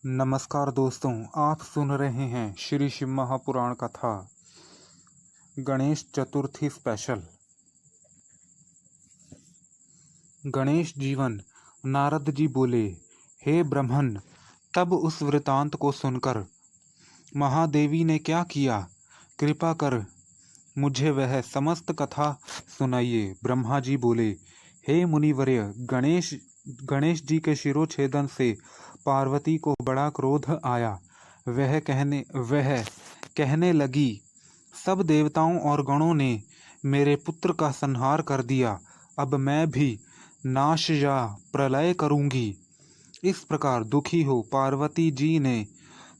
नमस्कार दोस्तों, आप सुन रहे हैं श्री शिव महापुराण कथा गणेश चतुर्थी स्पेशल। गणेश जीवन। नारद जी बोले, हे ब्रह्मन, तब उस वृतांत को सुनकर महादेवी ने क्या किया, कृपा कर मुझे वह समस्त कथा सुनाइए। ब्रह्मा जी बोले, हे मुनिवर्य, गणेश जी के शिरोछेदन से पार्वती को बड़ा क्रोध आया। वह कहने लगी, सब देवताओं और गणों ने मेरे पुत्र का संहार कर दिया, अब मैं भी नाश या प्रलय करूंगी। इस प्रकार दुखी हो पार्वती जी ने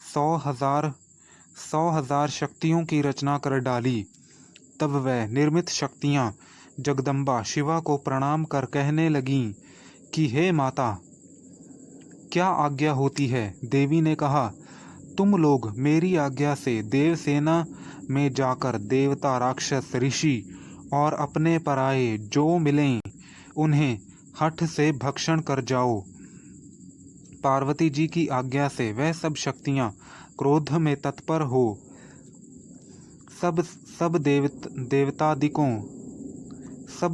100,000 शक्तियों की रचना कर डाली। तब वह निर्मित शक्तियां जगदम्बा शिवा को प्रणाम कर कहने लगीं कि हे माता, क्या आज्ञा होती है। देवी ने कहा, तुम लोग मेरी आज्ञा से देवसेना में जाकर देवता, राक्षस, ऋषि और अपने पराये जो मिलें उन्हें हठ से भक्षण कर जाओ। पार्वती जी की आज्ञा से वह सब शक्तियां क्रोध में तत्पर हो सब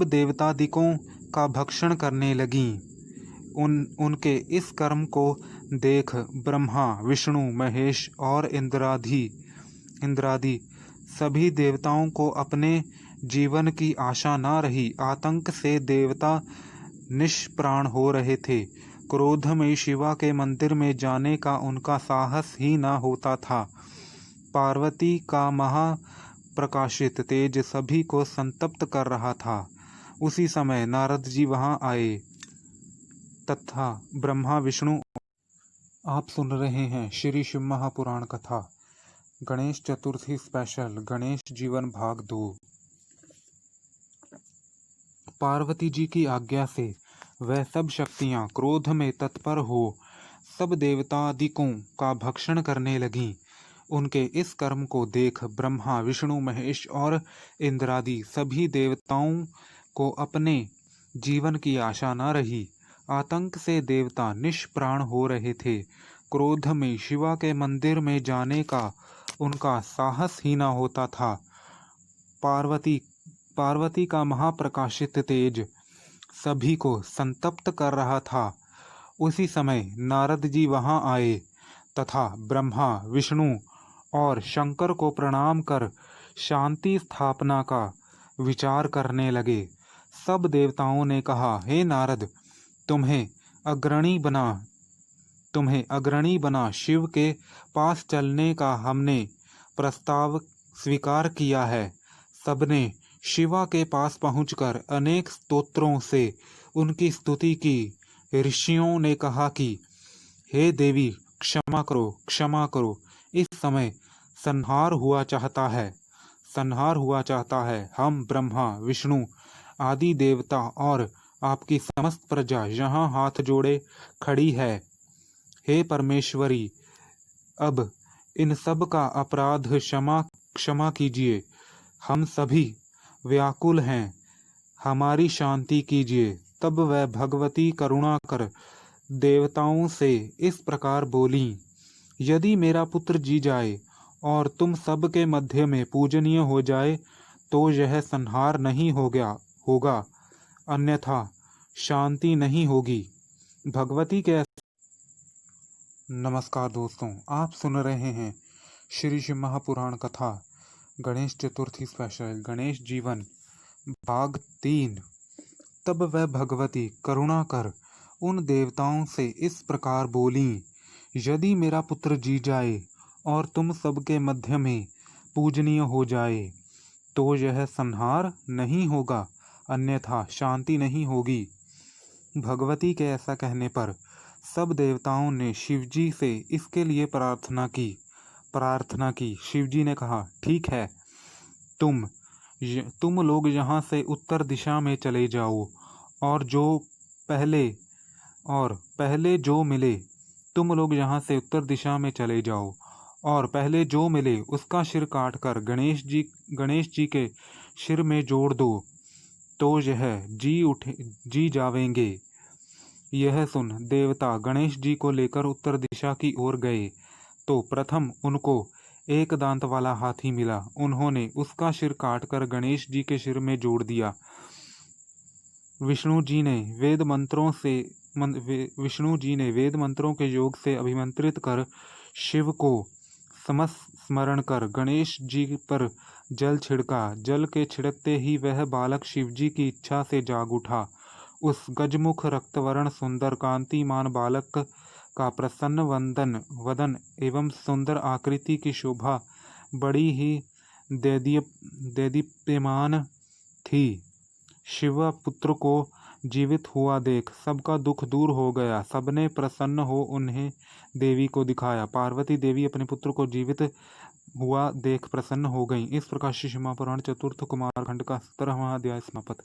देवतादिकों का भक्षण करने लगीं। उनके इस कर्म को देख ब्रह्मा, विष्णु, महेश और इंद्रादि सभी देवताओं को अपने जीवन की आशा न रही। आतंक से देवता निष्प्राण हो रहे थे। क्रोध में शिवा के मंदिर में जाने का उनका साहस ही न होता था। पार्वती का महाप्रकाशित तेज सभी को संतप्त कर रहा था। उसी समय नारद जी वहां आए तथा ब्रह्मा, विष्णु। आप सुन रहे हैं श्री शिव महापुराण कथा गणेश चतुर्थी स्पेशल, गणेश जीवन भाग 2। पार्वती जी की आज्ञा से वह सब शक्तियां क्रोध में तत्पर हो सब देवतादिकों का भक्षण करने लगीं। उनके इस कर्म को देख ब्रह्मा, विष्णु, महेश और इंद्रादि सभी देवताओं को अपने जीवन की आशा न रही। आतंक से देवता निष्प्राण हो रहे थे। क्रोध में शिवा के मंदिर में जाने का उनका साहस ही न होता था। पार्वती का महाप्रकाशित तेज सभी को संतप्त कर रहा था। उसी समय नारद जी वहां आए तथा ब्रह्मा, विष्णु और शंकर को प्रणाम कर शांति स्थापना का विचार करने लगे। सब देवताओं ने कहा, हे नारद, तुम्हें अग्रणी बना शिव के पास चलने का हमने प्रस्ताव स्वीकार किया है। सबने शिवा के पास पहुंचकर अनेक स्तोत्रों से उनकी स्तुति की। ऋषियों ने कहा कि हे देवी, क्षमा करो, इस समय संहार हुआ चाहता है। हम ब्रह्मा, विष्णु आदि देवता और आपकी समस्त प्रजा यहाँ हाथ जोड़े खड़ी है। हे परमेश्वरी, अब इन सब का अपराध क्षमा कीजिए। हम सभी व्याकुल हैं, हमारी शांति कीजिए। तब वह भगवती करुणा कर देवताओं से इस प्रकार बोली, यदि मेरा पुत्र जी जाए और तुम सब के मध्य में पूजनीय हो जाए तो यह संहार नहीं होगा, अन्यथा शांति नहीं होगी। भगवती के। नमस्कार दोस्तों, आप सुन रहे हैं श्री शिव महापुराण कथा गणेश चतुर्थी स्पेशल, गणेश जीवन भाग 3। तब वह भगवती करुणा कर उन देवताओं से इस प्रकार बोली, यदि मेरा पुत्र जी जाए और तुम सबके मध्य में पूजनीय हो जाए तो यह संहार नहीं होगा, अन्यथा शांति नहीं होगी। भगवती के ऐसा कहने पर सब देवताओं ने शिवजी से इसके लिए प्रार्थना की। शिवजी ने कहा, ठीक है, तुम लोग यहाँ से उत्तर दिशा में चले जाओ और पहले जो मिले, तुम लोग यहाँ से उत्तर दिशा में चले जाओ और पहले जो मिले उसका सिर काटकर गणेश जी के सिर में जोड़ दो तो यह जी जावेंगे। यह सुन देवता गणेश जी को लेकर उत्तर दिशा की ओर गए तो प्रथम उनको एक दांत वाला हाथी मिला। उन्होंने उसका सिर काटकर गणेश जी के सिर में जोड़ दिया। विष्णु जी ने वेद मंत्रों के योग से अभिमंत्रित कर शिव को स्मरण कर गणेश जी पर जल छिड़का। जल के छिड़कते ही वह बालक शिव जी की इच्छा से जाग उठा। उस गजमुख रक्तवर्ण सुंदर कांतिमान बालक का प्रसन्न वदन एवं सुंदर आकृति की शोभा बड़ी ही देदीप्यमान थी। शिव पुत्र को जीवित हुआ देख सबका दुख दूर हो गया। सबने प्रसन्न हो उन्हें देवी को दिखाया। पार्वती देवी अपने पुत्र को जीवित हुआ देख प्रसन्न हो गईं। इस प्रकार श्री शिव महापुराण चतुर्थ कुमार खंड का 17वां अध्याय समाप्त।